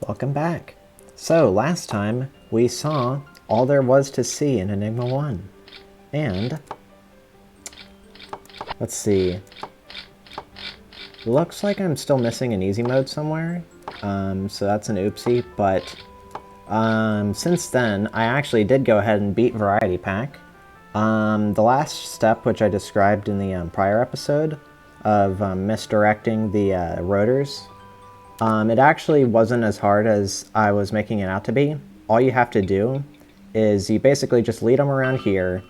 Welcome back. So, last time we saw all there was to see in Enigma 1. And, let's see. Looks like I'm still missing an easy mode somewhere. So that's an oopsie, but since then, I actually did go ahead and beat Variety Pack. The last step, which I described in the prior episode, of misdirecting the rotors, it actually wasn't as hard as I was making it out to be. All you have to do is you basically just lead them around here,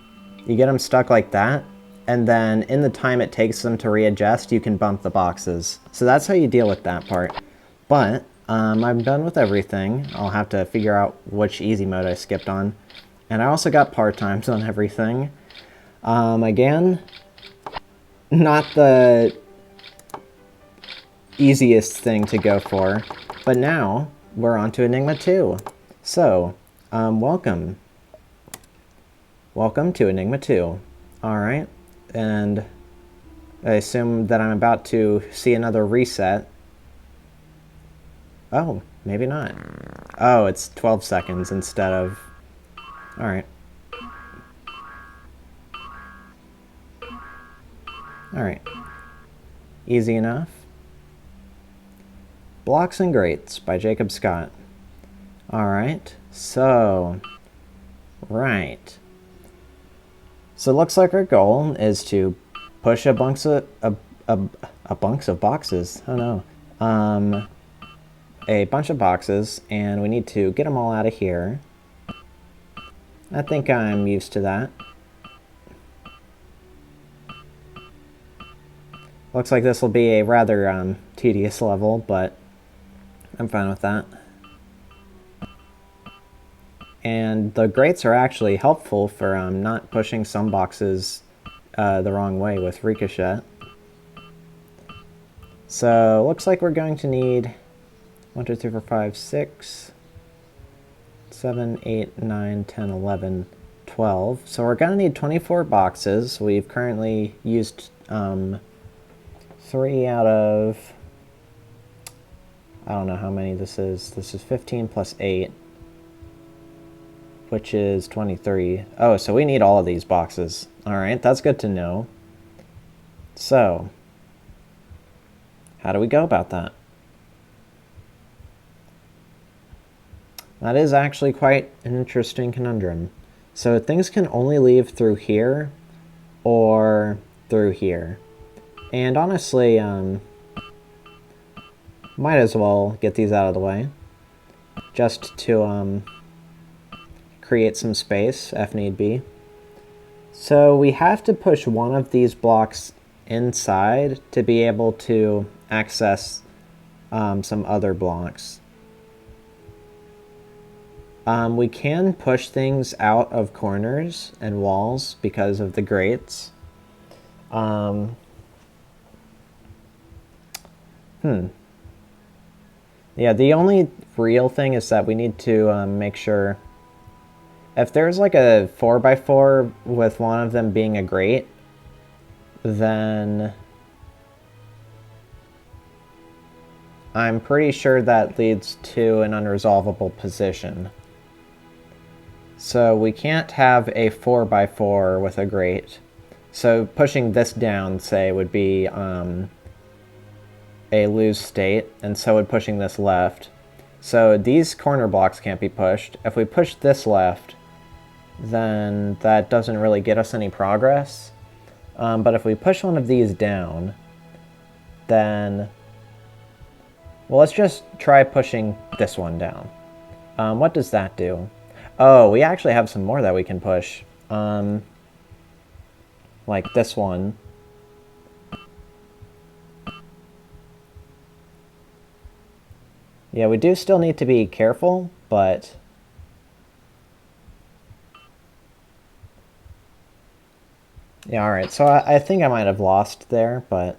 you get them stuck like that, and then in the time it takes them to readjust, you can bump the boxes. So that's how you deal with that part. But I'm done with everything. I'll have to figure out which easy mode I skipped on. And I also got part times on everything. Again, not the easiest thing to go for, but now we're on to Enigma 2. So, welcome. Welcome to Enigma 2. Alright, and I assume that I'm about to see another reset. Oh, maybe not. Oh, it's 12 seconds instead of... Alright. Alright. Easy enough. Blocks and Grates by Jacob Scott. Alright, so... Right. So it looks like our goal is to push a bunch of boxes. Oh no. A bunch of boxes, and we need to get them all out of here. I think I'm used to that. Looks like this will be a rather tedious level, but I'm fine with that. And the grates are actually helpful for not pushing some boxes the wrong way with Ricochet. So, looks like we're going to need 1, 2, 3, 4, 5, 6, 7, 8, 9, 10, 11, 12. So we're going to need 24 boxes. We've currently used 3 out of... I don't know how many this is. This is 15 plus 8. Which is 23. Oh, so we need all of these boxes. Alright, that's good to know. So, how do we go about that? That is actually quite an interesting conundrum. So things can only leave through here or through here. And honestly, might as well get these out of the way. Just to, create some space, if need be. So we have to push one of these blocks inside to be able to access some other blocks. We can push things out of corners and walls because of the grates. Yeah, the only real thing is that we need to make sure if there's like a 4x4 with one of them being a grate, then I'm pretty sure that leads to an unresolvable position. So we can't have a 4x4 with a grate. So pushing this down, say, would be a lose state, and so would pushing this left. So these corner blocks can't be pushed. If we push this left, then that doesn't really get us any progress. But if we push one of these down, then... Well, let's just try pushing this one down. What does that do? Oh, we actually have some more that we can push. Like this one. Yeah, we do still need to be careful, but... Yeah, alright, so I think I might have lost there, but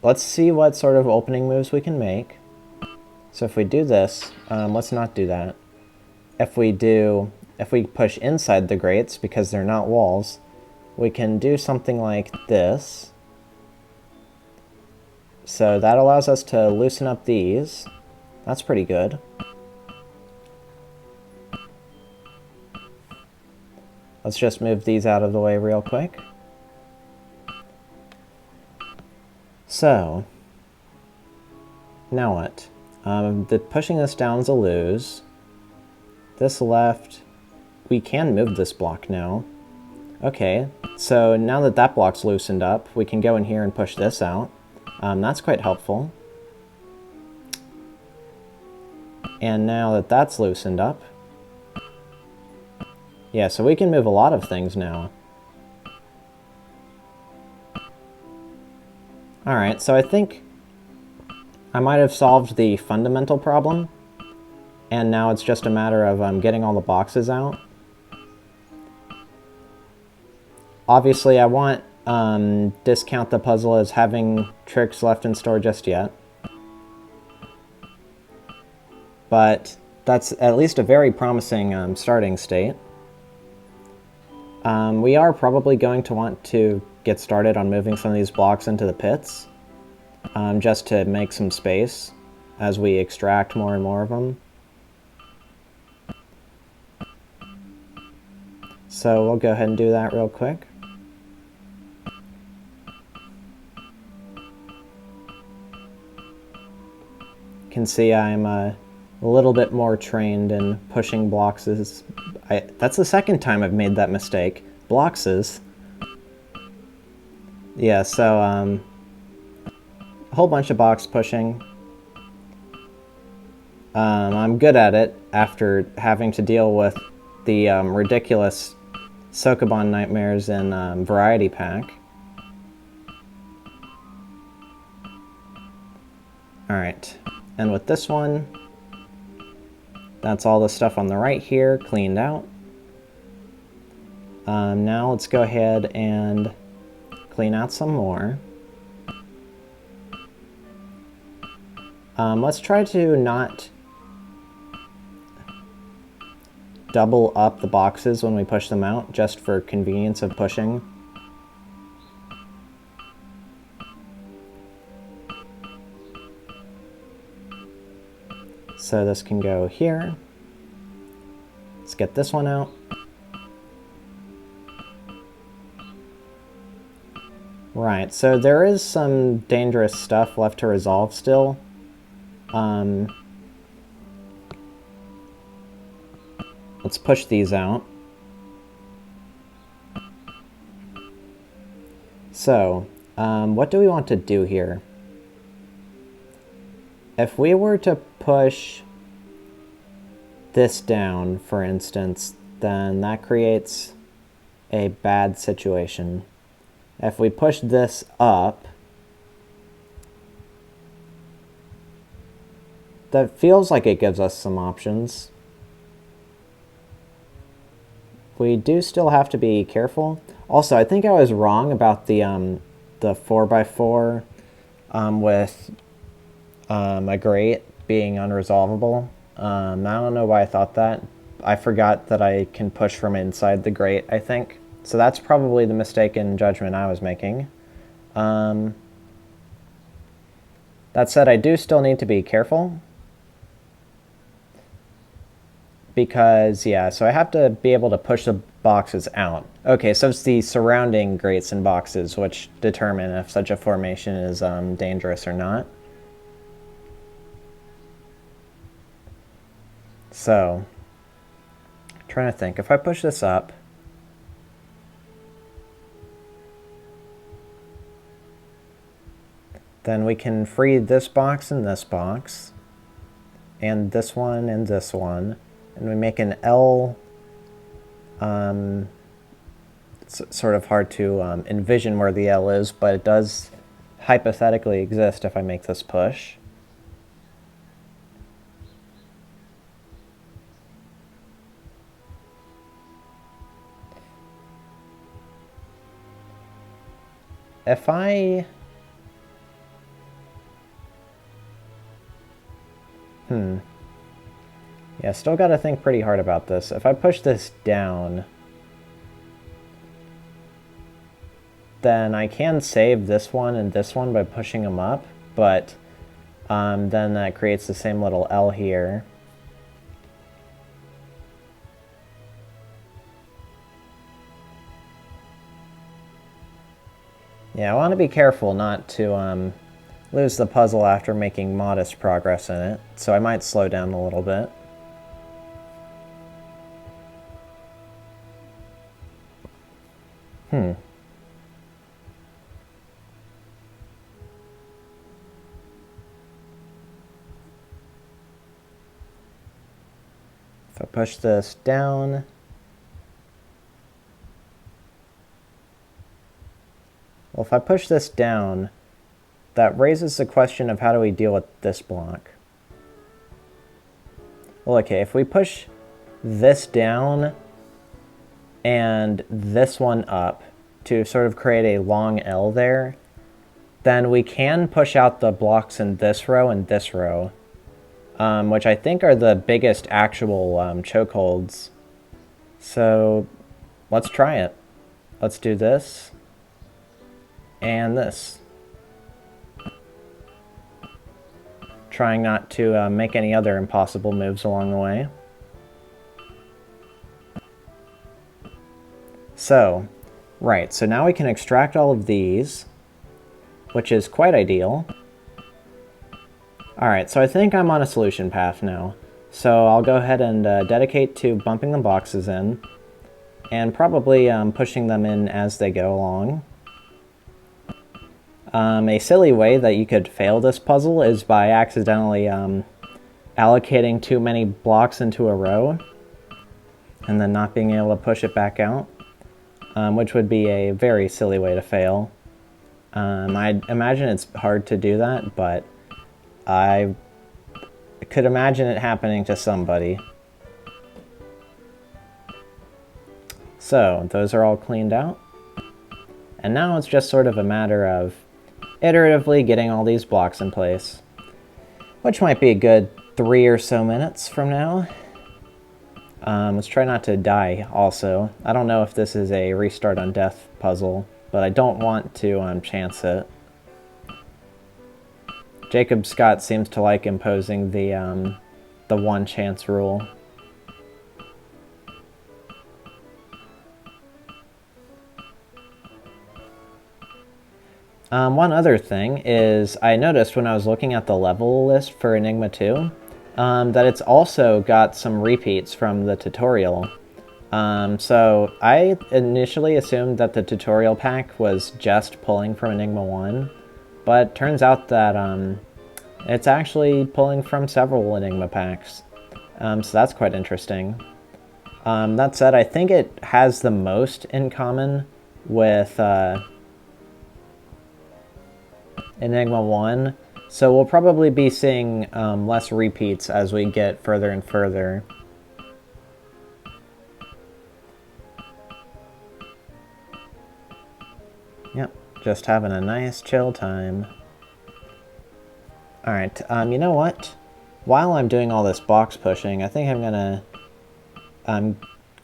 let's see what sort of opening moves we can make. So if we do this, let's not do that. If we push inside the grates, because they're not walls, we can do something like this. So that allows us to loosen up these. That's pretty good. Let's just move these out of the way real quick. So, now what? Pushing this down is a lose. This left, we can move this block now. Okay, so now that that block's loosened up, we can go in here and push this out. That's quite helpful. And now that that's loosened up, yeah, so we can move a lot of things now. Alright, so I think I might have solved the fundamental problem, and now it's just a matter of getting all the boxes out. Obviously, I won't discount the puzzle as having tricks left in store just yet. But that's at least a very promising starting state. We are probably going to want to get started on moving some of these blocks into the pits, just to make some space as we extract more and more of them. So we'll go ahead and do that real quick. You can see I'm a little bit more trained in pushing blocks. That's the second time I've made that mistake. Blockses. Yeah, so a whole bunch of box pushing. I'm good at it after having to deal with the ridiculous Sokoban nightmares in Variety Pack. Alright, and with this one, that's all the stuff on the right here cleaned out. Now let's go ahead and clean out some more. Let's try to not double up the boxes when we push them out, just for convenience of pushing. So this can go here. Let's get this one out. Right, so there is some dangerous stuff left to resolve still. Let's push these out. So, what do we want to do here? If we were to push this down, for instance, then that creates a bad situation. If we push this up, that feels like it gives us some options. We do still have to be careful. Also, I think I was wrong about the 4x4 with a grate being unresolvable. I don't know why I thought that. I forgot that I can push from inside the grate, I think. So that's probably the mistaken judgment I was making. That said, I do still need to be careful. Because, yeah, so I have to be able to push the boxes out. Okay, so it's the surrounding grates and boxes which determine if such a formation is dangerous or not. So, I'm trying to think. If I push this up, then we can free this box and this box, and this one and this one, and we make an L. It's sort of hard to envision where the L is, but it does hypothetically exist if I make this push. If I... Yeah, still gotta think pretty hard about this. If I push this down, then I can save this one and this one by pushing them up, but then that creates the same little L here. Yeah, I want to be careful not to lose the puzzle after making modest progress in it, so I might slow down a little bit. If I push this down, well, if I push this down, that raises the question of how do we deal with this block? Well, okay, if we push this down and this one up to sort of create a long L there, then we can push out the blocks in this row and this row, which I think are the biggest actual chokeholds. So let's try it. Let's do this and this. Trying not to make any other impossible moves along the way. So, right, so now we can extract all of these, which is quite ideal. Alright, so I think I'm on a solution path now. So I'll go ahead and dedicate to bumping the boxes in, and probably pushing them in as they go along. A silly way that you could fail this puzzle is by accidentally allocating too many blocks into a row, and then not being able to push it back out, which would be a very silly way to fail. I imagine it's hard to do that, but I could imagine it happening to somebody. So, those are all cleaned out. And now it's just sort of a matter of iteratively getting all these blocks in place, which might be a good 3 or so minutes from now. Let's try not to die also. I don't know if this is a restart on death puzzle, but I don't want to chance it. Jacob Scott seems to like imposing the one chance rule. One other thing is I noticed when I was looking at the level list for Enigma 2 that it's also got some repeats from the tutorial. So I initially assumed that the tutorial pack was just pulling from Enigma 1, but turns out that it's actually pulling from several Enigma packs. So that's quite interesting. That said, I think it has the most in common with Enigma 1, so we'll probably be seeing less repeats as we get further and further. Yep, just having a nice chill time. Alright, you know what? While I'm doing all this box pushing, I think I'm gonna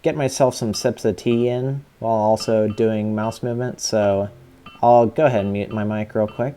get myself some sips of tea in while also doing mouse movements, so I'll go ahead and mute my mic real quick.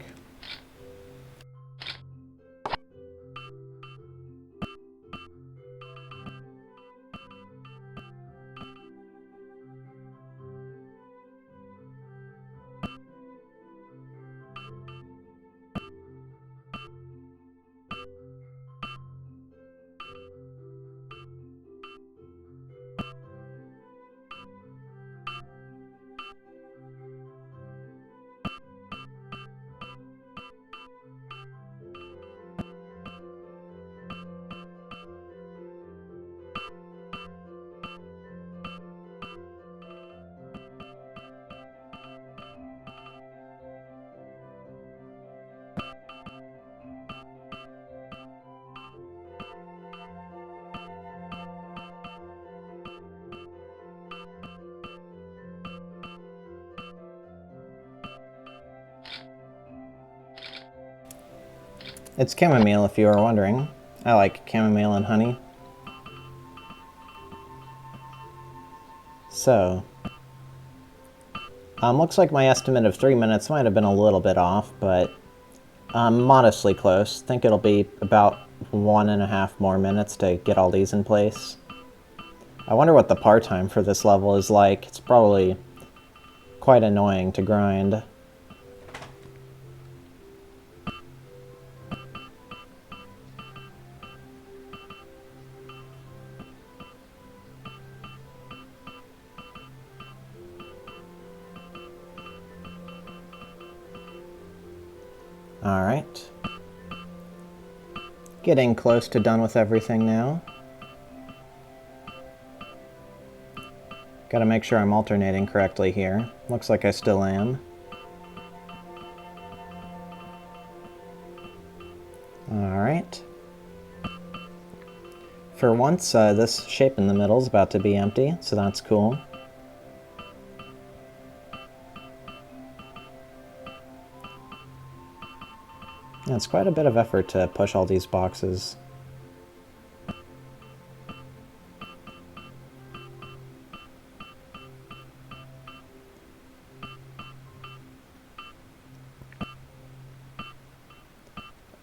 It's chamomile, if you were wondering. I like chamomile and honey. So, looks like my estimate of 3 minutes might have been a little bit off, but Modestly close. Think it'll be about 1.5 more minutes to get all these in place. I wonder what the par time for this level is like. It's probably quite annoying to grind. Alright. Getting close to done with everything now. Gotta make sure I'm alternating correctly here. Looks like I still am. Alright. For once, this shape in the middle is about to be empty, so that's cool. Yeah, it's quite a bit of effort to push all these boxes.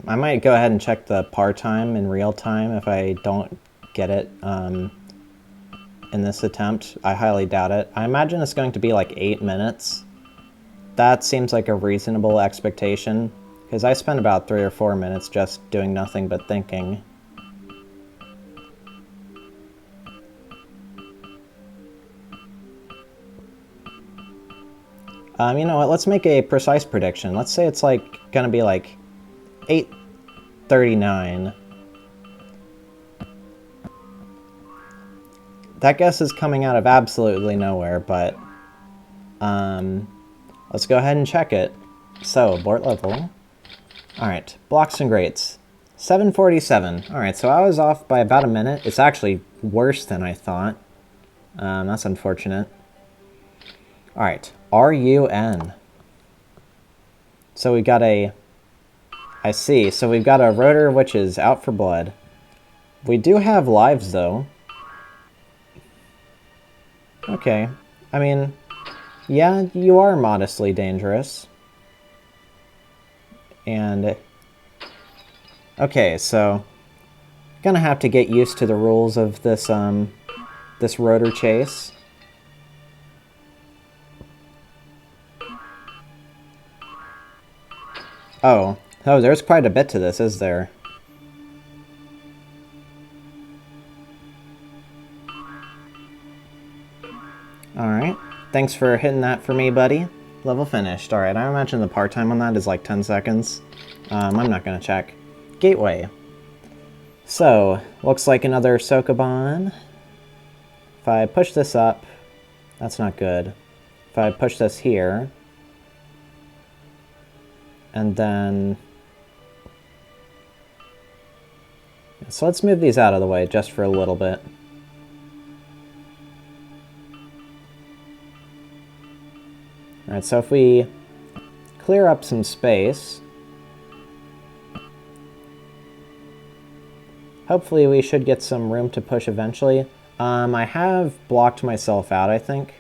I might go ahead and check the par time in real time if I don't get it in this attempt. I highly doubt it. I imagine it's going to be like 8 minutes. That seems like a reasonable expectation, because I spent about 3 or 4 minutes just doing nothing but thinking. You know what, let's make a precise prediction. Let's say it's like gonna be like 8:39. That guess is coming out of absolutely nowhere, but let's go ahead and check it. So, abort level. Alright, blocks and grates. 7:47. Alright, so I was off by about a minute. It's actually worse than I thought. That's unfortunate. Alright, RUN. So we got a... I see, so we've got a rotor which is out for blood. We do have lives, though. Okay. I mean, yeah, you are modestly dangerous. And... okay, so... gonna have to get used to the rules of this, this rotor chase. Oh, there's quite a bit to this, is there? Alright, thanks for hitting that for me, buddy. Level finished. Alright, I imagine the par time on that is like 10 seconds. I'm not gonna check. Gateway. So, looks like another Sokoban. If I push this up, that's not good. If I push this here, and then... so let's move these out of the way just for a little bit. Alright, so if we clear up some space, hopefully we should get some room to push eventually. I have blocked myself out, I think.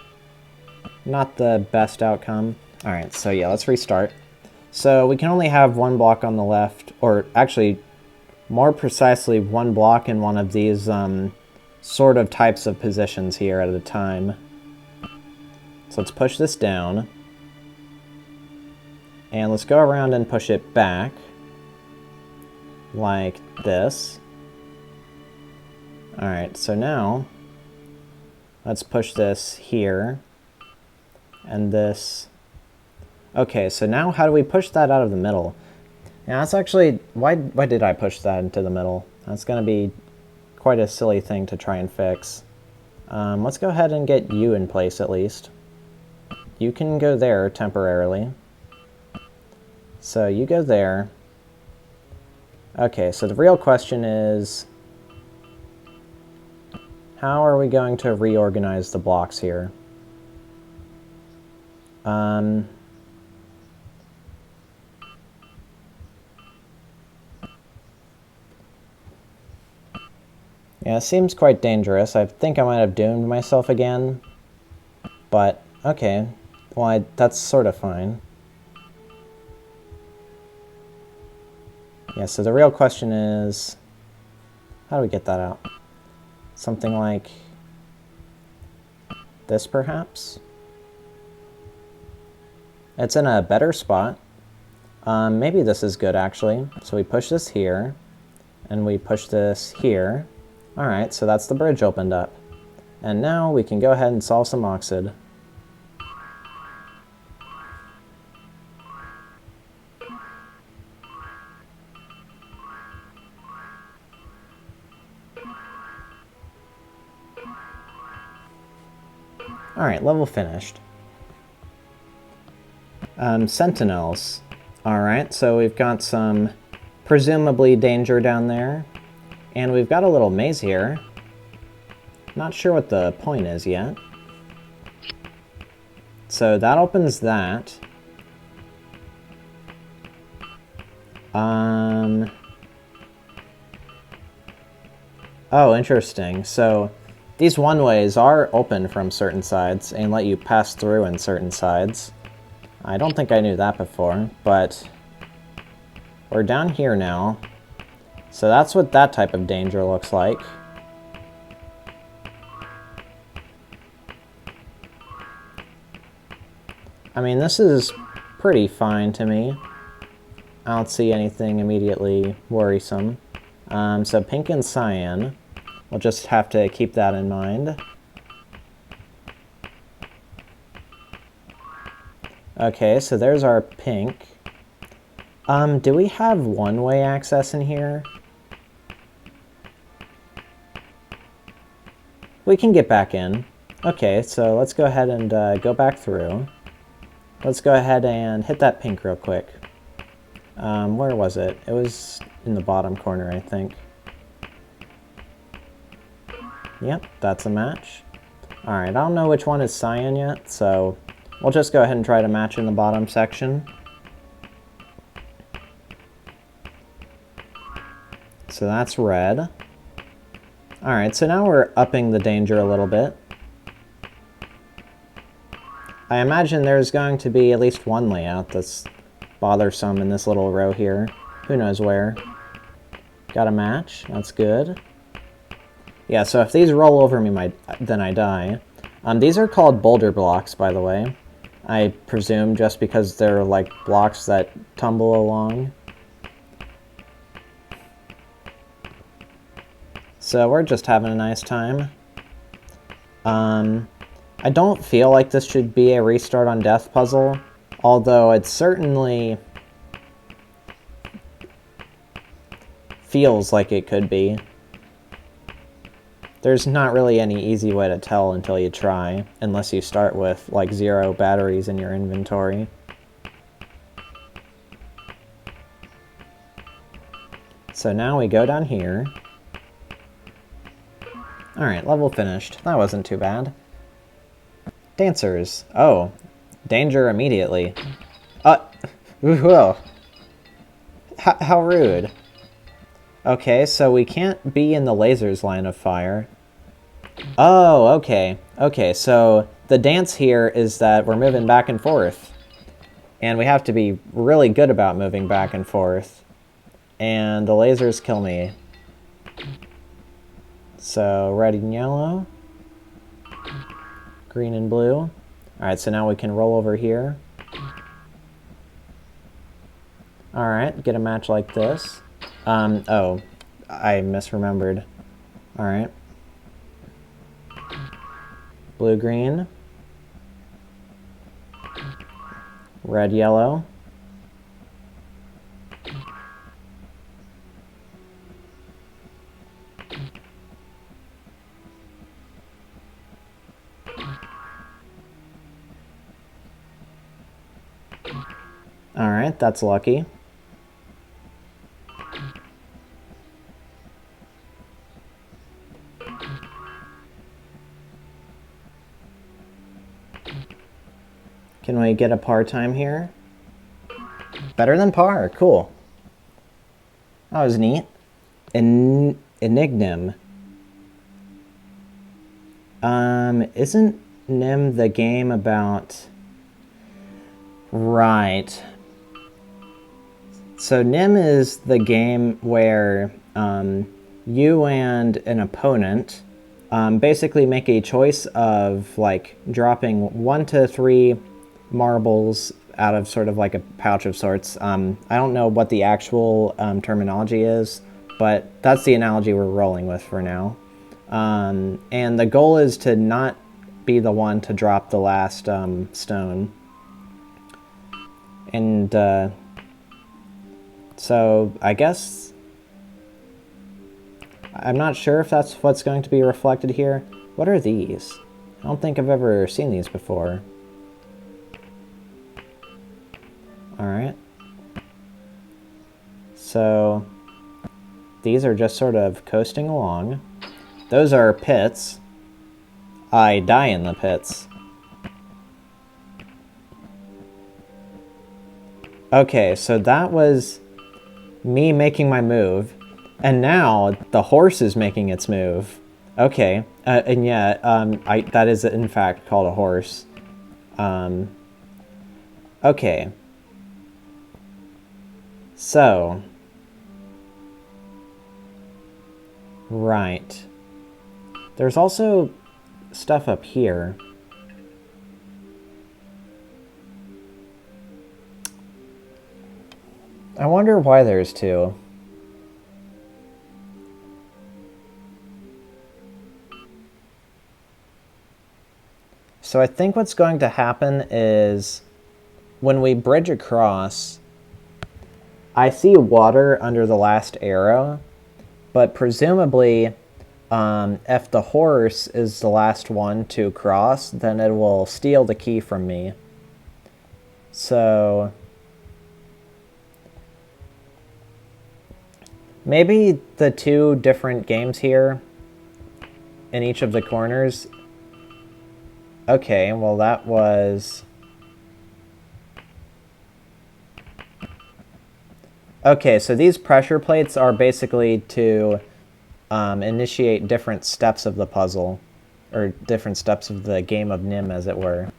Not the best outcome. Alright, so yeah, let's restart. So we can only have one block on the left, or actually, more precisely, one block in one of these sort of types of positions here at a time. So let's push this down. And let's go around and push it back. Like this. Alright, so now, let's push this here. And this... okay, so now how do we push that out of the middle? Yeah, that's actually... why did I push that into the middle? That's going to be quite a silly thing to try and fix. Let's go ahead and get you in place at least. You can go there temporarily. So you go there. Okay, so the real question is... how are we going to reorganize the blocks here? Yeah, it seems quite dangerous. I think I might have doomed myself again. But, okay. Well, that's sort of fine. Yeah, so the real question is, how do we get that out? Something like this, perhaps? It's in a better spot. Maybe this is good, actually. So we push this here, and we push this here. All right, so that's the bridge opened up. And now we can go ahead and solve some oxid. All right, level finished. Sentinels. All right, so we've got some presumably danger down there. And we've got a little maze here. Not sure what the point is yet. So that opens that. Oh, interesting. So these one-ways are open from certain sides and let you pass through in certain sides. I don't think I knew that before, but we're down here now. So that's what that type of danger looks like. I mean, this is pretty fine to me. I don't see anything immediately worrisome. So pink and cyan. We'll just have to keep that in mind. Okay, so there's our pink. Do we have one-way access in here? We can get back in. Okay, so let's go ahead and go back through. Let's go ahead and hit that pink real quick. Where was it? It was in the bottom corner, I think. Yep, that's a match. Alright, I don't know which one is cyan yet, so we'll just go ahead and try to match in the bottom section. So that's red. Alright, so now we're upping the danger a little bit. I imagine there's going to be at least one layout that's bothersome in this little row here. Who knows where. Got a match, that's good. Yeah, so if these roll over me, then I die. These are called boulder blocks, by the way. I presume just because they're like blocks that tumble along. So we're just having a nice time. I don't feel like this should be a restart on death puzzle, although it certainly feels like it could be. There's not really any easy way to tell until you try, unless you start with like 0 batteries in your inventory. So now we go down here. Alright, level finished. That wasn't too bad. Dancers. Oh, danger immediately. Whoa. How rude. Okay, so we can't be in the laser's line of fire. Oh, okay. Okay, so the dance here is that we're moving back and forth. And we have to be really good about moving back and forth. And the lasers kill me. So, red and yellow. Green and blue. Alright, so now we can roll over here. Alright, get a match like this. Oh, I misremembered. Alright. Blue, green. Red, yellow. Alright, that's lucky. Can we get a par time here? Better than par, cool. That was neat. Enigma. Isn't Nim the game about... Right. So Nim is the game where you and an opponent basically make a choice of like dropping 1 to 3 marbles out of sort of like a pouch of sorts. I don't know what the actual terminology is, but that's the analogy we're rolling with for now. And the goal is to not be the one to drop the last stone. And so I guess I'm not sure if that's what's going to be reflected here. What are these? I don't think I've ever seen these before. Alright. So these are just sort of coasting along. Those are pits. I die in the pits. Okay, so that was me making my move, and now the horse is making its move. Okay, and yeah, that is in fact called a horse. Okay. So. Right. There's also stuff up here. I wonder why there's two. So I think what's going to happen is when we bridge across, I see water under the last arrow, but presumably if the horse is the last one to cross, then it will steal the key from me. So maybe the two different games here in each of the corners. Okay, well that was... Okay, so these pressure plates are basically to initiate different steps of the puzzle, or different steps of the game of Nim, as it were.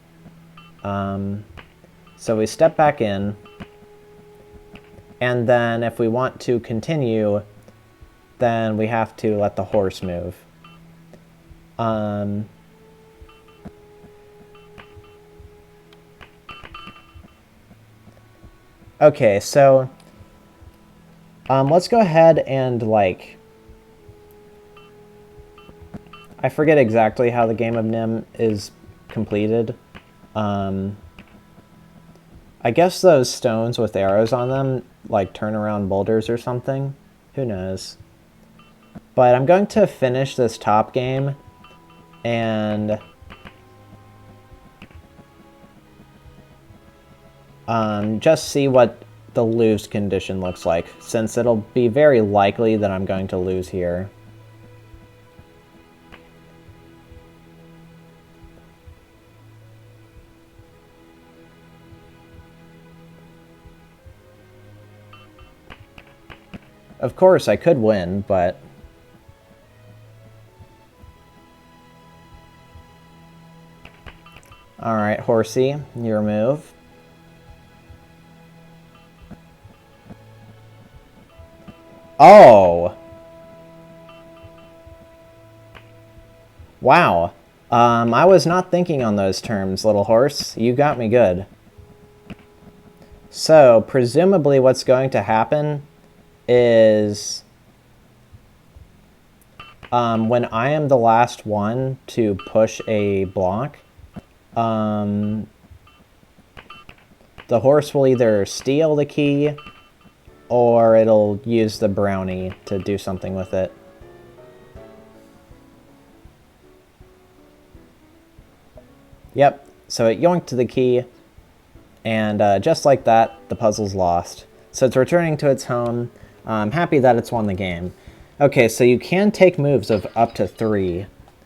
So we step back in, and then if we want to continue, then we have to let the horse move. Okay, so let's go ahead and, like, I forget exactly how the game of Nim is completed. I guess those stones with arrows on them, like, turn around boulders or something. Who knows? But I'm going to finish this top game and just see what the lose condition looks like, since it'll be very likely that I'm going to lose here. Of course, I could win, but... Alright, horsey, your move. Oh! Wow. I was not thinking on those terms, little horse. You got me good. So, presumably what's going to happen is... when I am the last one to push a block, the horse will either steal the key or it'll use the brownie to do something with it. Yep, so it yoinked the key, and just like that, the puzzle's lost. So it's returning to its home. I'm happy that it's won the game. Okay, so you can take moves of up to 3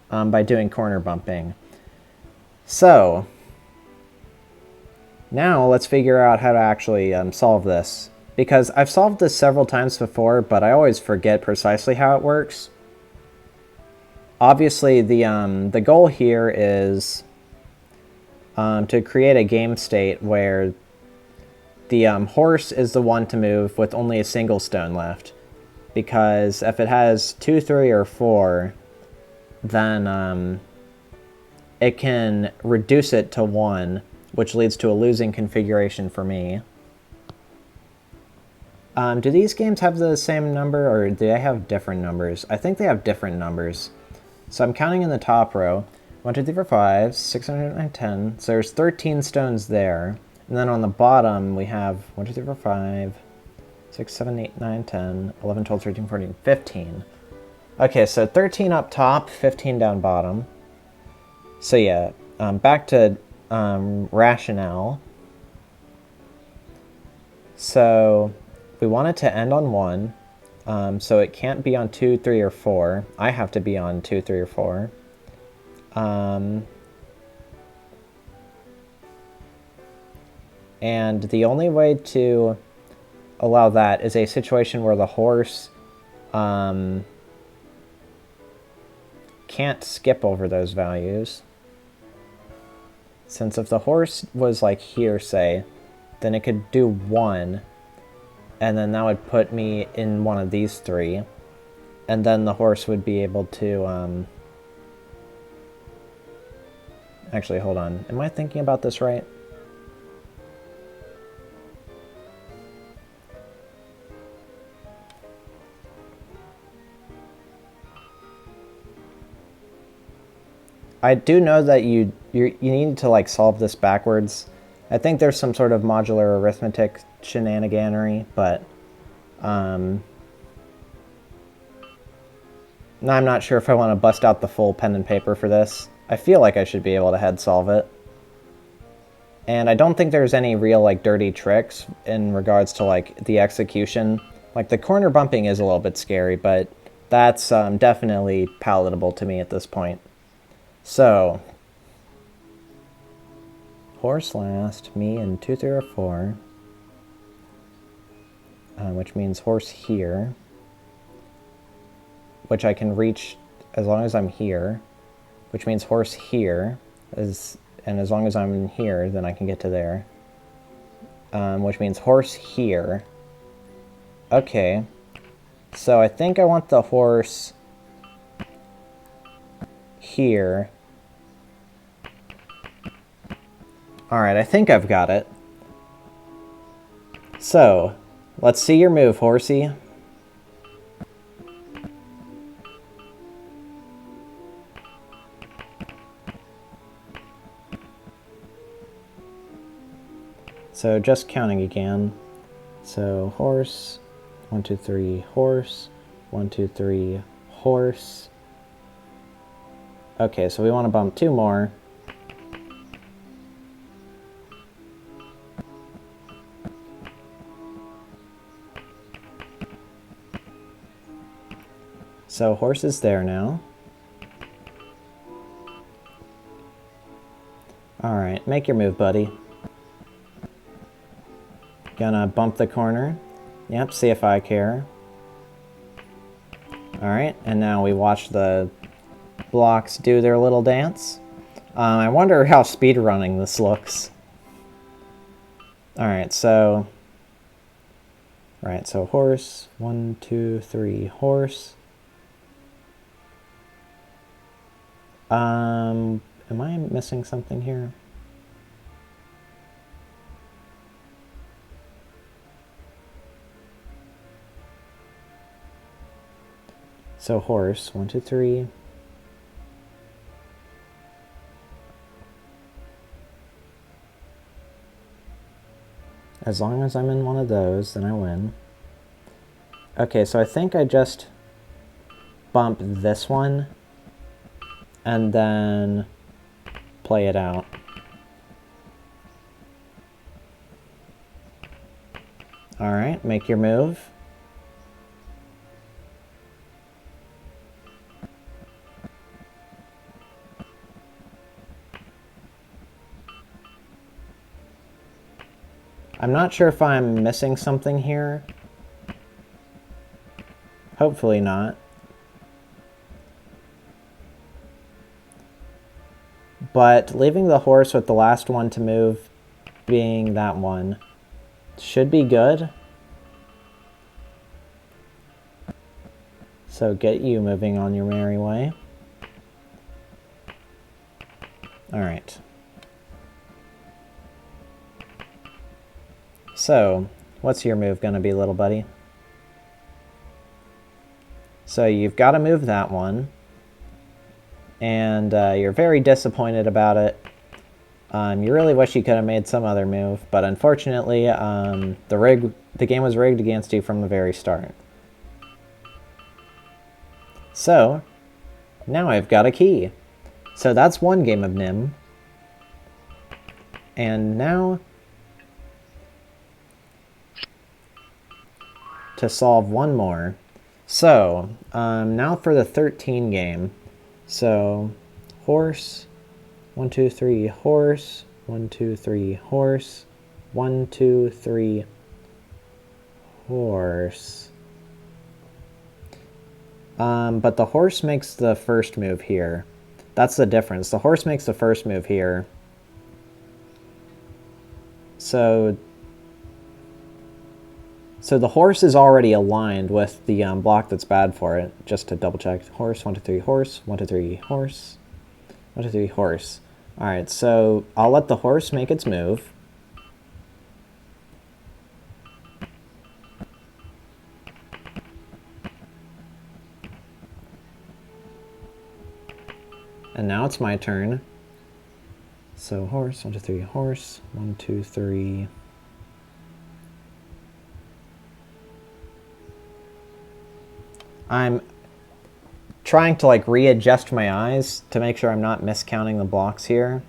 by doing corner bumping. So, now let's figure out how to actually solve this. Because I've solved this several times before, but I always forget precisely how it works. Obviously, the goal here is to create a game state where the horse is the one to move with only a single stone left. Because if it has 2, 3, or 4, then it can reduce it to 1, which leads to a losing configuration for me. Do these games have the same number, or do they have different numbers? I think they have different numbers. So I'm counting in the top row. 1, 2, 3, 4, 5, 6, 7, 8, 9, 10. So there's 13 stones there. And then on the bottom, we have 1, 2, 3, 4, 5, 6, 7, 8, 9, 10, 11, 12, 13, 14, 15. Okay, so 13 up top, 15 down bottom. So yeah, back to rationale. So we want it to end on 1, so it can't be on 2, 3, or 4. I have to be on 2, 3, or 4. And the only way to allow that is a situation where the horse can't skip over those values. Since if the horse was like here, say, then it could do 1, and then that would put me in one of these 3, and then the horse would be able to, actually, hold on. Am I thinking about this right? I do know that you need to like solve this backwards. I think there's some sort of modular arithmetic shenaniganery, but I'm not sure if I want to bust out the full pen and paper for this. I feel like I should be able to head solve it. And I don't think there's any real like dirty tricks in regards to like the execution. Like the corner bumping is a little bit scary, but that's definitely palatable to me at this point. So, horse last, me in 2, 3, or 4, which means horse here, which I can reach as long as I'm here, which means horse here, and as long as I'm here, then I can get to there, which means horse here. Okay, so I think I want the horse here. Alright, I think I've got it. So, let's see your move, horsey. So, just counting again. So, horse, 1, 2, 3, horse, 1, 2, 3, horse. Okay, so we want to bump 2 more. So horse is there now. Alright, make your move, buddy. Gonna bump the corner. Yep, see if I care. Alright, and now we watch the blocks do their little dance. I wonder how speedrunning this looks. Alright, so... Right, so horse, 1, 2, 3, horse. Am I missing something here? So horse, 1, 2, 3. As long as I'm in one of those, then I win. Okay, so I think I just bump this one and then play it out. Alright, make your move. I'm not sure if I'm missing something here. Hopefully not. But leaving the horse with the last one to move being that one should be good. So get you moving on your merry way. All right. So, what's your move going to be, little buddy? So you've got to move that one. And you're very disappointed about it. You really wish you could have made some other move, but unfortunately, the game was rigged against you from the very start. So, now I've got a key. So that's one game of Nim. And now, to solve one more. So, now for the 13 game. So, horse, 1, 2, 3, horse, 1, 2, 3, horse, 1, 2, 3, horse. But the horse makes the first move here. That's the difference. The horse makes the first move here. So the horse is already aligned with the block that's bad for it. Just to double check. Horse, 1, 2, 3, horse, 1, 2, 3, horse, 1, 2, 3, horse. Alright, so I'll let the horse make its move. And now it's my turn. So horse, 1, 2, 3, horse, 1, 2, 3. I'm trying to like readjust my eyes to make sure I'm not miscounting the blocks here.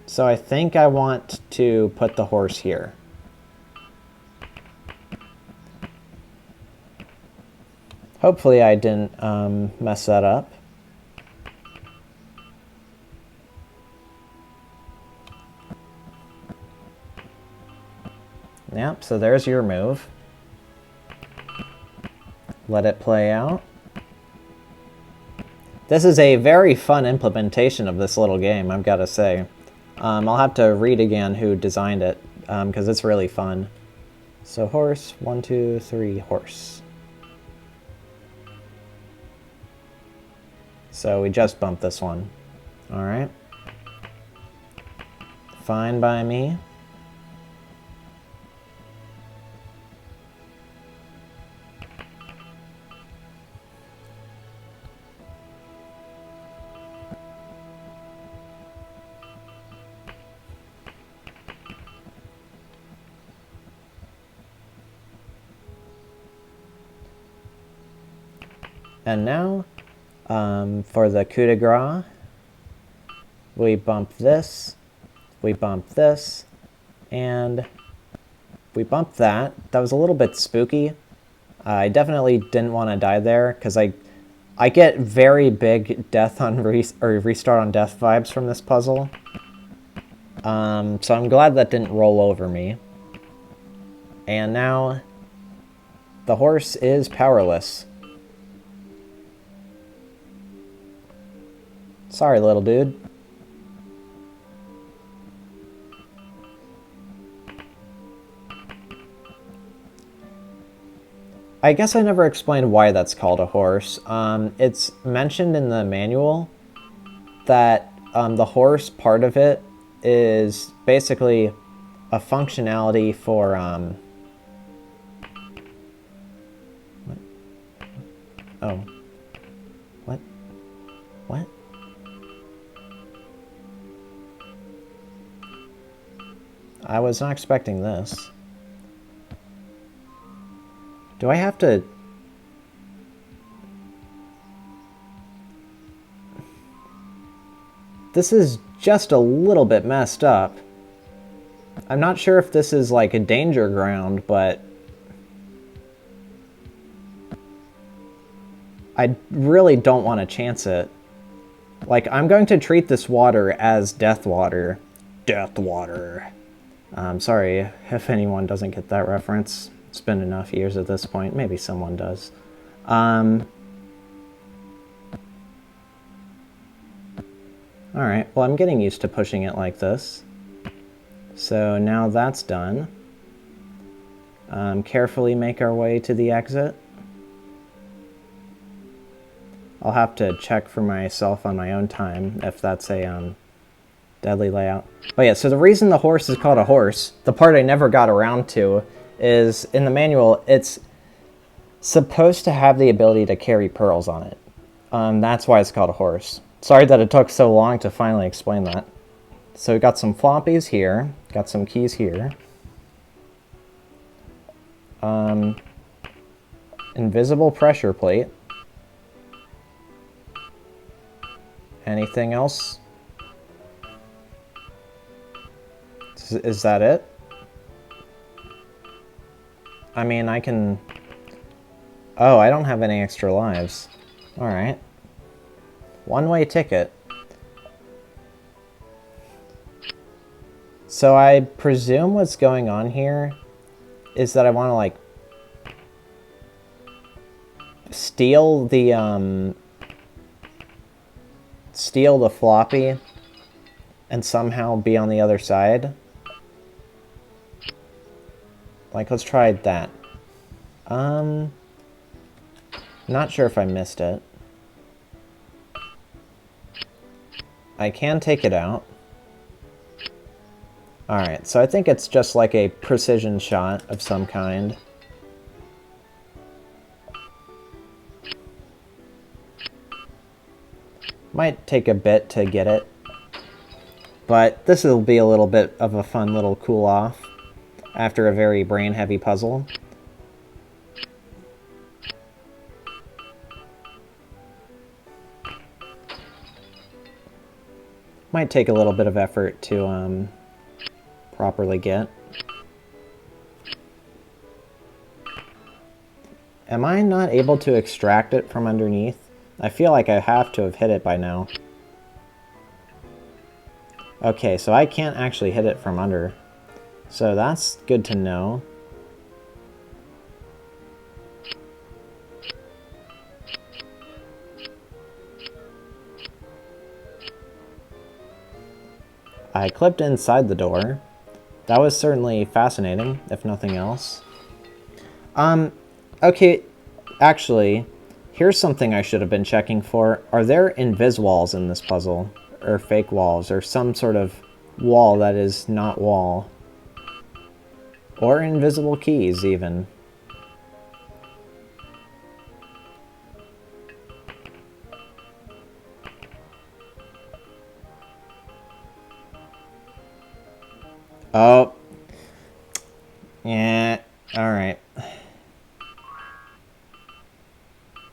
So I think I want to put the horse here. Hopefully I didn't mess that up. Yep, so there's your move. Let it play out. This is a very fun implementation of this little game, I've got to say. I'll have to read again who designed it, because it's really fun. So horse, 1, 2, 3, horse. So we just bumped this one. Alright. Fine by me. And now, for the coup de grace, we bump this, and we bump that. That was a little bit spooky. I definitely didn't want to die there, because I get very big death on restart on death vibes from this puzzle. So I'm glad that didn't roll over me. And now, the horse is powerless. Sorry, little dude. I guess I never explained why that's called a horse. It's mentioned in the manual that the horse part of it is basically a functionality for... What? Oh. What? What? I was not expecting this. Do I have to... This is just a little bit messed up. I'm not sure if this is like a danger ground, but... I really don't want to chance it. Like, I'm going to treat this water as death water. Death water. Sorry if anyone doesn't get that reference. It's been enough years at this point. Maybe someone does. Alright, well I'm getting used to pushing it like this. So now that's done. Carefully make our way to the exit. I'll have to check for myself on my own time if that's a deadly layout. But yeah, so the reason the horse is called a horse, the part I never got around to, is in the manual, it's supposed to have the ability to carry pearls on it. That's why it's called a horse. Sorry that it took so long to finally explain that. So we got some floppies here, got some keys here. Invisible pressure plate. Anything else? Is that it? I mean, I can... Oh, I don't have any extra lives. Alright. One-way ticket. So I presume what's going on here is that I want to, like, steal the floppy and somehow be on the other side. Like, let's try that. Not sure if I missed it. I can take it out. Alright, so I think it's just like a precision shot of some kind. Might take a bit to get it, but this will be a little bit of a fun little cool-off after a very brain-heavy puzzle. Might take a little bit of effort to properly get. Am I not able to extract it from underneath? I feel like I have to have hit it by now. Okay, so I can't actually hit it from under. So that's good to know. I clipped inside the door. That was certainly fascinating, if nothing else. Okay, actually, here's something I should have been checking for. Are there invis walls in this puzzle? Or fake walls, or some sort of wall that is not wall? Or invisible keys, even. Oh. Yeah, alright.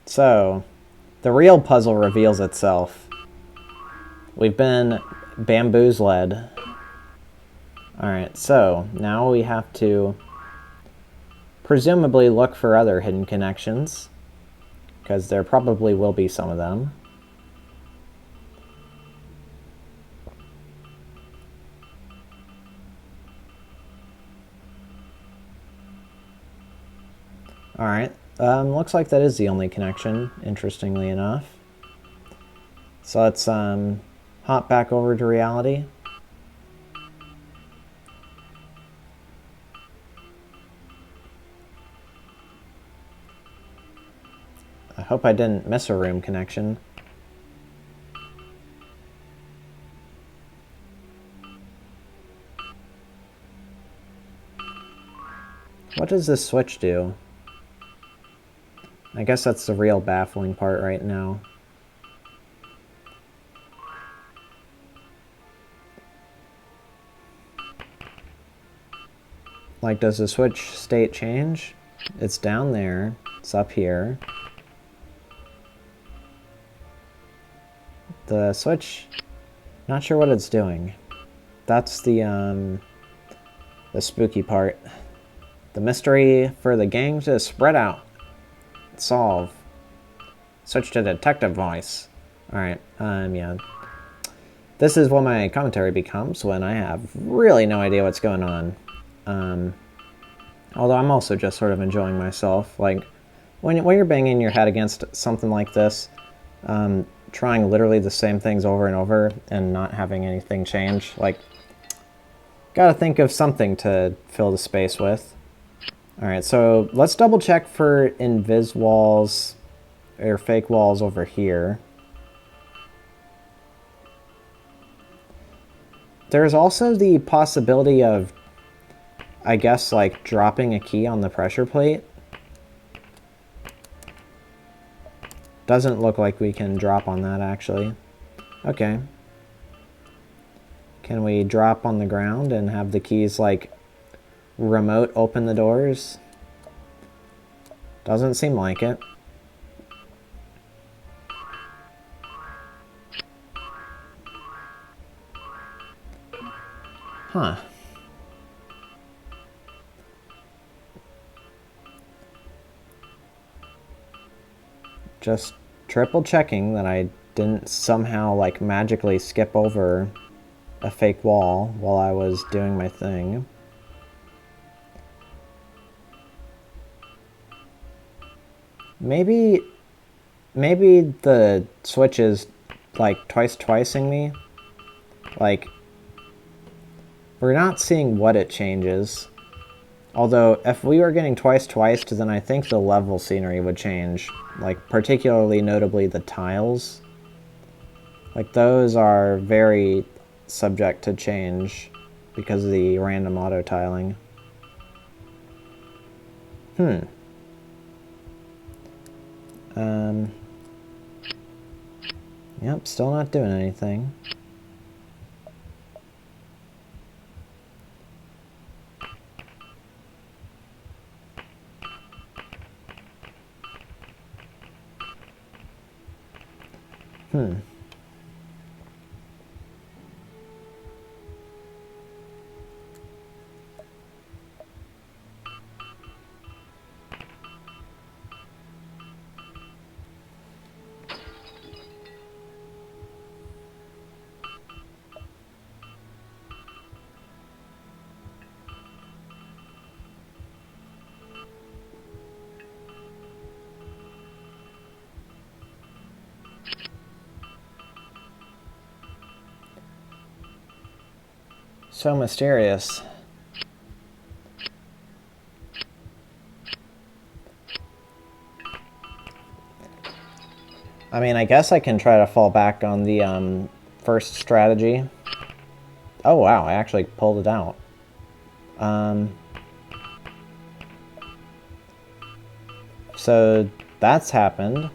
So, the real puzzle reveals itself. We've been bamboozled. Alright, so now we have to presumably look for other hidden connections, because there probably will be some of them. Alright, looks like that is the only connection, interestingly enough. So let's hop back over to reality. I hope I didn't miss a room connection. What does this switch do? I guess that's the real baffling part right now. Like, does the switch state change? It's down there. It's up here. The switch, not sure what it's doing. That's the spooky part. The mystery for the gang to spread out. Solve. Switch to detective voice. Alright, yeah. This is what my commentary becomes when I have really no idea what's going on. Although I'm also just sort of enjoying myself. Like, when you're banging your head against something like this, trying literally the same things over and over and not having anything change. Like, gotta think of something to fill the space with. Alright, so let's double check for invis walls or fake walls over here. There's also the possibility of, I guess, like dropping a key on the pressure plate. Doesn't look like we can drop on that, actually. Okay. Can we drop on the ground and have the keys, like, remote open the doors? Doesn't seem like it. Huh. Just triple checking that I didn't somehow, like, magically skip over a fake wall while I was doing my thing. Maybe the switch is, like, twice-twicing me. Like, we're not seeing what it changes. Although, if we were getting twice-twiced, then I think the level scenery would change. Like, particularly notably the tiles. Like, those are very subject to change because of the random auto-tiling. Yep, still not doing anything. So mysterious. I mean, I guess I can try to fall back on the first strategy. Oh wow, I actually pulled it out. So that's happened.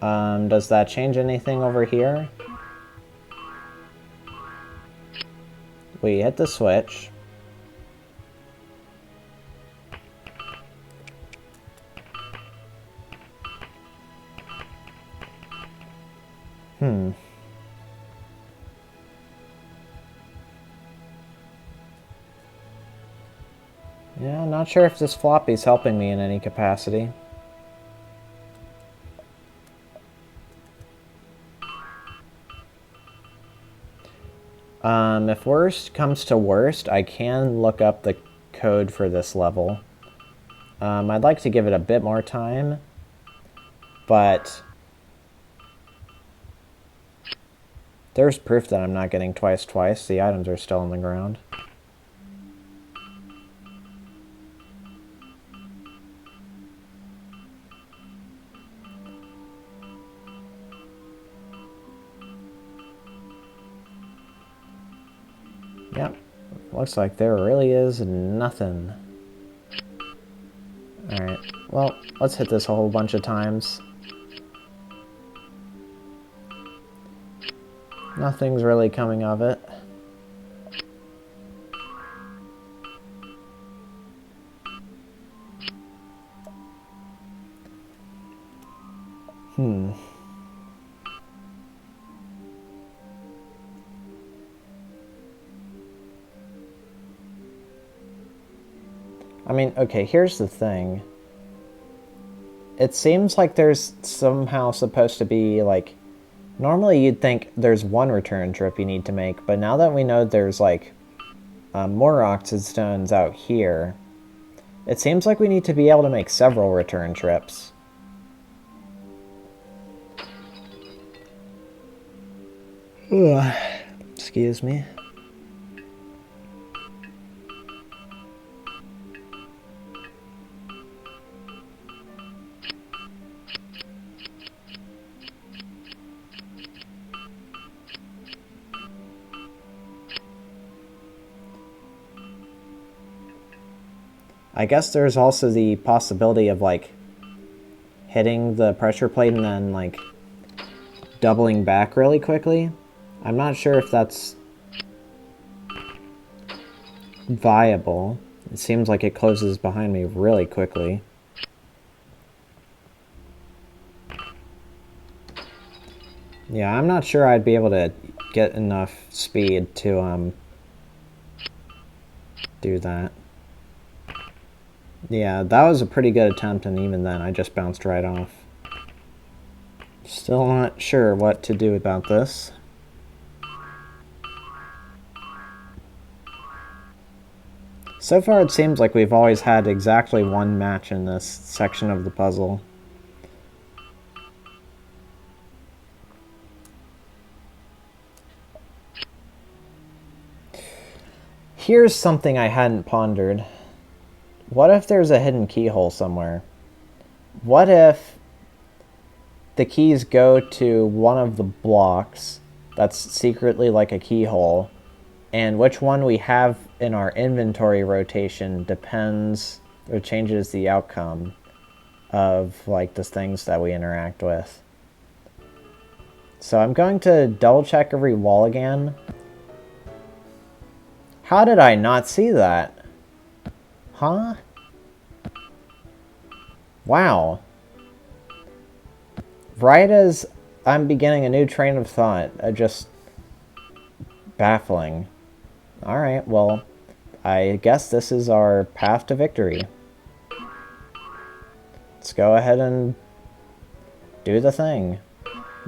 Does that change anything over here? We hit the switch. Yeah, I'm not sure if this floppy's helping me in any capacity. If worst comes to worst, I can look up the code for this level. I'd like to give it a bit more time, but there's proof that I'm not getting twice. The items are still on the ground. Yep, looks like there really is nothing. Alright, well, let's hit this a whole bunch of times. Nothing's really coming of it. I mean, okay, here's the thing. It seems like there's somehow supposed to be, like... Normally you'd think there's one return trip you need to make, but now that we know there's, like, more oxide stones out here, it seems like we need to be able to make several return trips. Ugh. Excuse me. I guess there's also the possibility of, like, hitting the pressure plate and then, like, doubling back really quickly. I'm not sure if that's viable. It seems like it closes behind me really quickly. Yeah, I'm not sure I'd be able to get enough speed to, do that. Yeah, that was a pretty good attempt, and even then I just bounced right off. Still not sure what to do about this. So far it seems like we've always had exactly one match in this section of the puzzle. Here's something I hadn't pondered. What if there's a hidden keyhole somewhere? What if the keys go to one of the blocks that's secretly like a keyhole, and which one we have in our inventory rotation depends or changes the outcome of, like, the things that we interact with. So I'm going to double check every wall again. How did I not see that? Huh? Wow. Right as I'm beginning a new train of thought, just baffling. Alright, well, I guess this is our path to victory. Let's go ahead and do the thing.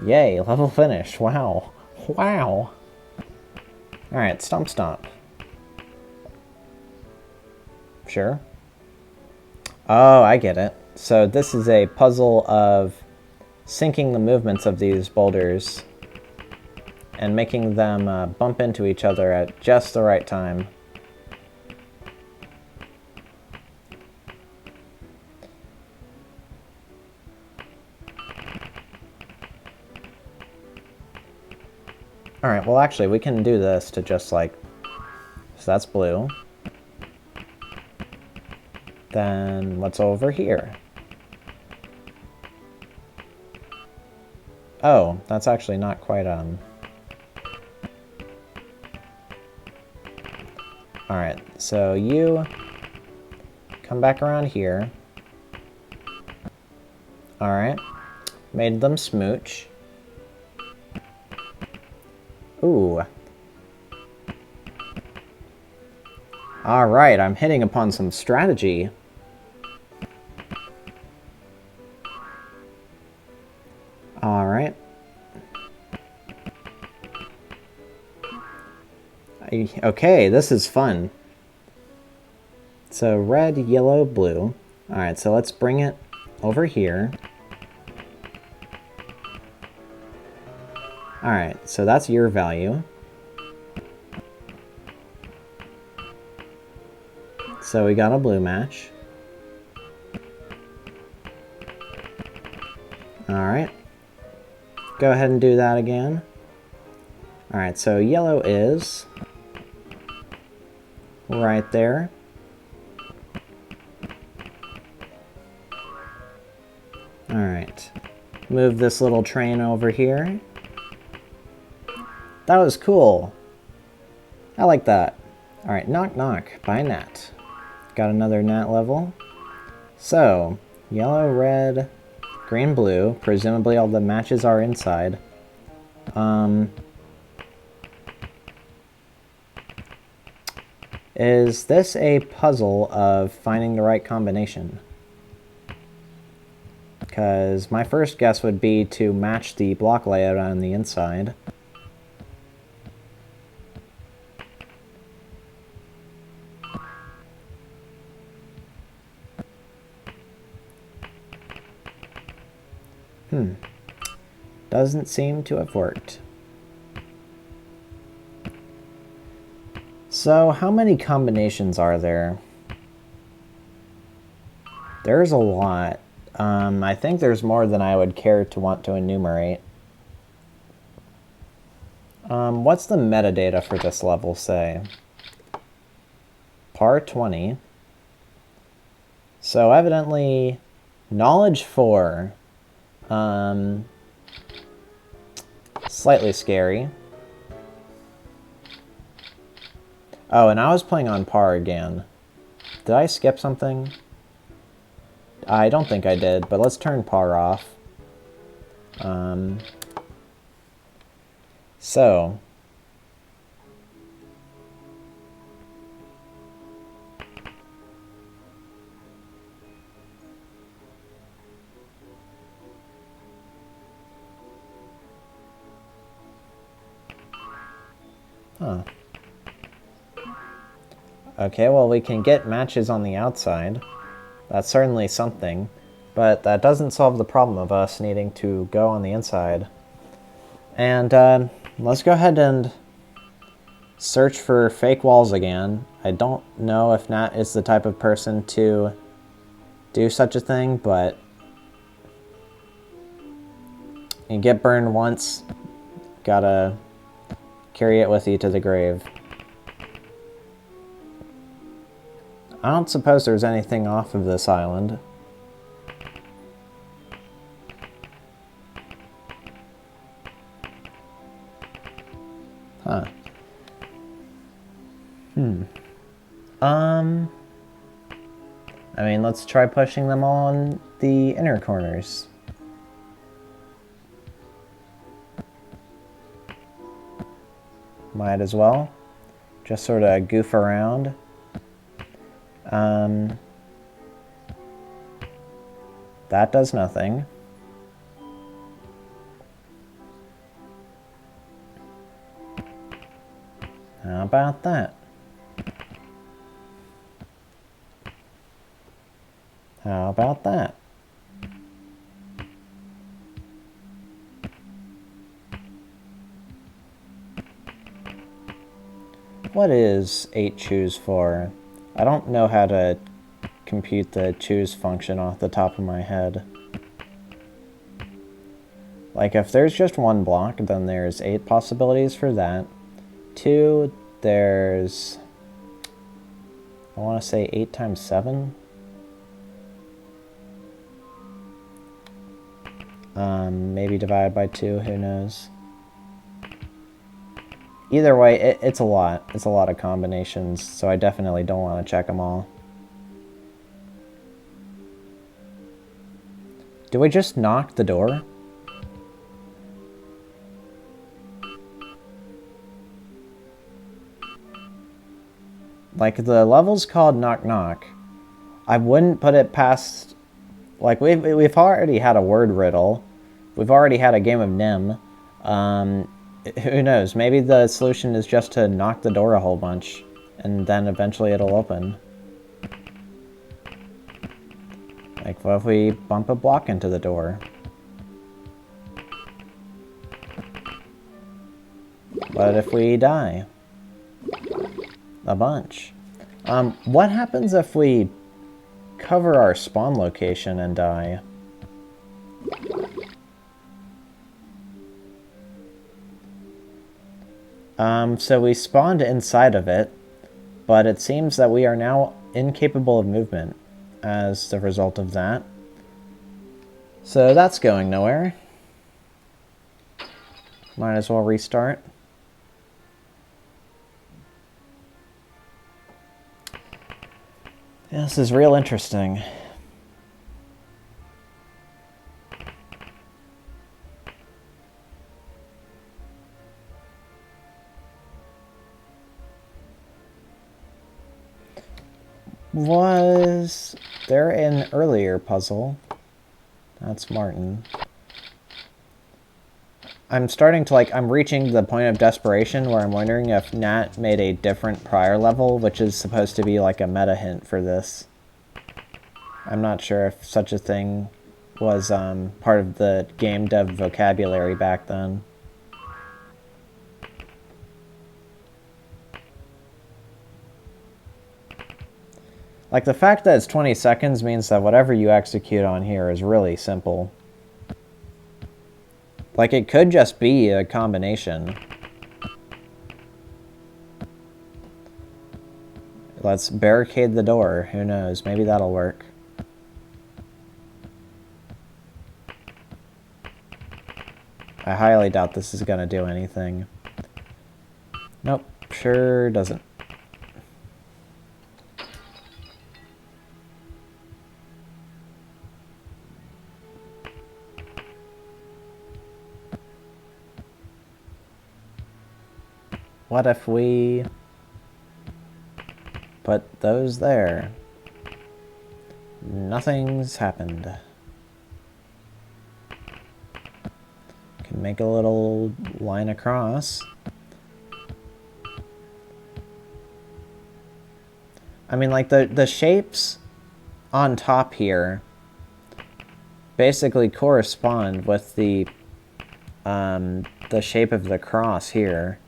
Yay, level finished. Wow. Wow. Alright, stomp stomp. Sure. Oh, I get it. So this is a puzzle of syncing the movements of these boulders and making them bump into each other at just the right time. Alright, well actually we can do this to just, like... So that's blue. Then what's over here? Oh, that's actually not quite, Alright, so you come back around here. Alright. Made them smooch. Ooh. Alright, I'm hitting upon some strategy. Alright. Okay, this is fun. So red, yellow, blue. Alright, so let's bring it over here. Alright, so that's your value. So we got a blue match. Alright. Go ahead and do that again. Alright, so yellow is right there. Alright. Move this little train over here. That was cool. I like that. Alright, knock knock by Nat. Got another Nat level. So, yellow, red, green, blue. Presumably all the matches are inside. Is this a puzzle of finding the right combination? Because my first guess would be to match the block layout on the inside. Doesn't seem to have worked. So, how many combinations are there? There's a lot. I think there's more than I would care to want to enumerate. What's the metadata for this level say? Par 20. So evidently, knowledge 4. Slightly scary. Oh, and I was playing on par again. Did I skip something? I don't think I did, but let's turn par off. So. Huh. Okay, well, we can get matches on the outside. That's certainly something, but that doesn't solve the problem of us needing to go on the inside. And let's go ahead and search for fake walls again. I don't know if Nat is the type of person to do such a thing, but you get burned once, gotta carry it with you to the grave. I don't suppose there's anything off of this island. Huh. I mean, let's try pushing them all on the inner corners. Might as well. Just sort of goof around. That does nothing. How about that? How about that? What is 8 choose for? I don't know how to compute the choose function off the top of my head. Like, if there's just one block, then there's 8 possibilities for that. 2, there's... I want to say 8 times 7? Maybe divided by 2, who knows? Either way, it's a lot. It's a lot of combinations, so I definitely don't want to check them all. Do we just knock the door? Like, the level's called Knock Knock. I wouldn't put it past... Like, we've already had a word riddle. We've already had a game of Nim. Who knows? Maybe the solution is just to knock the door a whole bunch, and then eventually it'll open. Like, what if we bump a block into the door? What if we die? A bunch. What happens if we cover our spawn location and die? So we spawned inside of it, but it seems that we are now incapable of movement as the result of that. So that's going nowhere. Might as well restart. Yeah, this is real interesting. Was there an earlier puzzle? That's Martin. I'm starting to, like, I'm reaching the point of desperation where I'm wondering if Nat made a different prior level, which is supposed to be like a meta hint for this. I'm not sure if such a thing was part of the game dev vocabulary back then. Like, the fact that it's 20 seconds means that whatever you execute on here is really simple. Like, it could just be a combination. Let's barricade the door. Who knows? Maybe that'll work. I highly doubt this is going to do anything. Nope, sure doesn't. What if we put those there? Nothing's happened. Can make a little line across. I mean, like, the shapes on top here basically correspond with the shape of the cross here.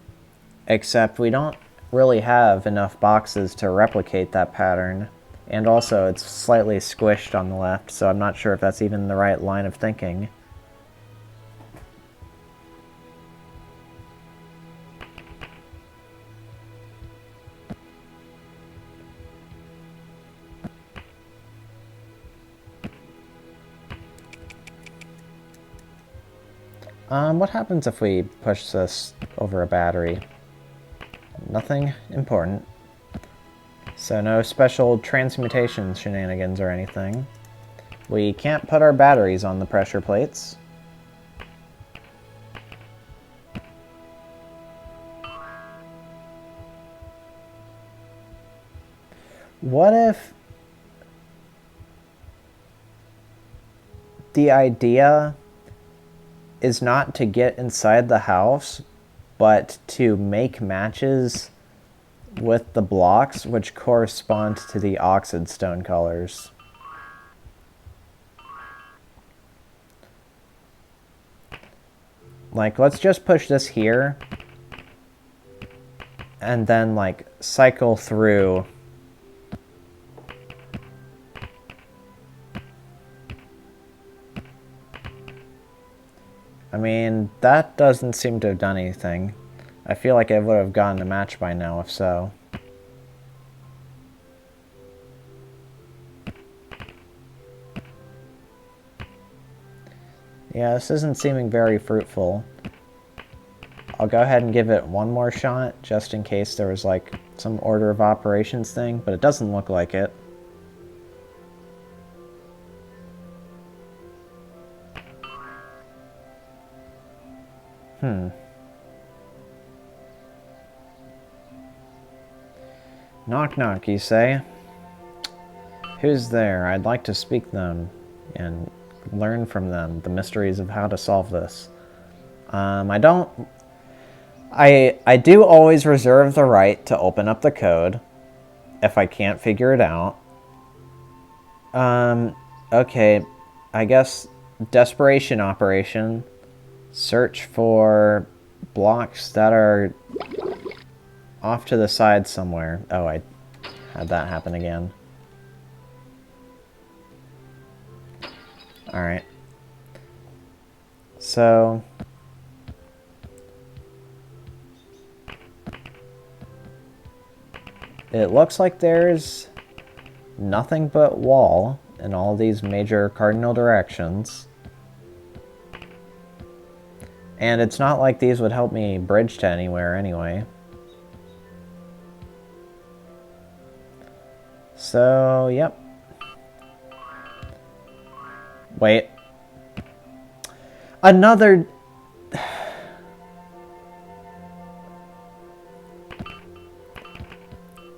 Except we don't really have enough boxes to replicate that pattern. And also, it's slightly squished on the left, so I'm not sure if that's even the right line of thinking. What happens if we push this over a battery? Nothing important. So no special transmutation shenanigans or anything. We can't put our batteries on the pressure plates. What if the idea is not to get inside the house, but to make matches with the blocks which correspond to the oxide stone colors? Like, let's just push this here and then, like, cycle through. I mean, that doesn't seem to have done anything. I feel like I would have gotten a match by now, if so. Yeah, this isn't seeming very fruitful. I'll go ahead and give it one more shot, just in case there was, like, some order of operations thing, but it doesn't look like it. Knock knock, you say? Who's there? I'd like to speak them and learn from them the mysteries of how to solve this. I do always reserve the right to open up the code if I can't figure it out. Okay, I guess desperation operation. Search for blocks that are off to the side somewhere. Oh, I had that happen again. Alright. So it looks like there's nothing but wall in all these major cardinal directions. And it's not like these would help me bridge to anywhere anyway. So, yep. Wait. Another...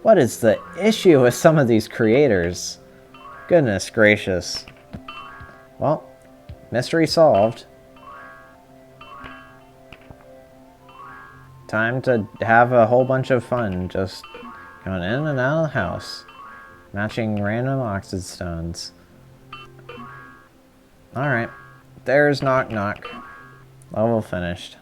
What is the issue with some of these creators? Goodness gracious. Well, mystery solved. Time to have a whole bunch of fun just going in and out of the house. Matching random oxide stones. Alright. There's knock knock. Level finished.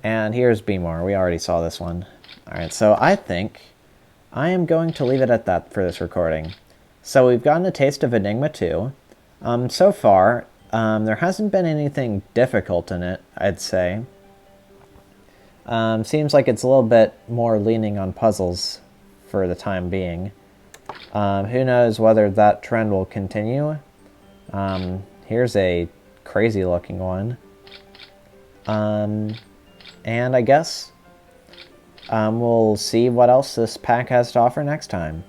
And here's B more. We already saw this one. Alright, so I think I am going to leave it at that for this recording. So we've gotten a taste of Enigma 2. So far, there hasn't been anything difficult in it, I'd say. Seems like it's a little bit more leaning on puzzles for the time being. Who knows whether that trend will continue. Here's a crazy looking one. And I guess we'll see what else this pack has to offer next time.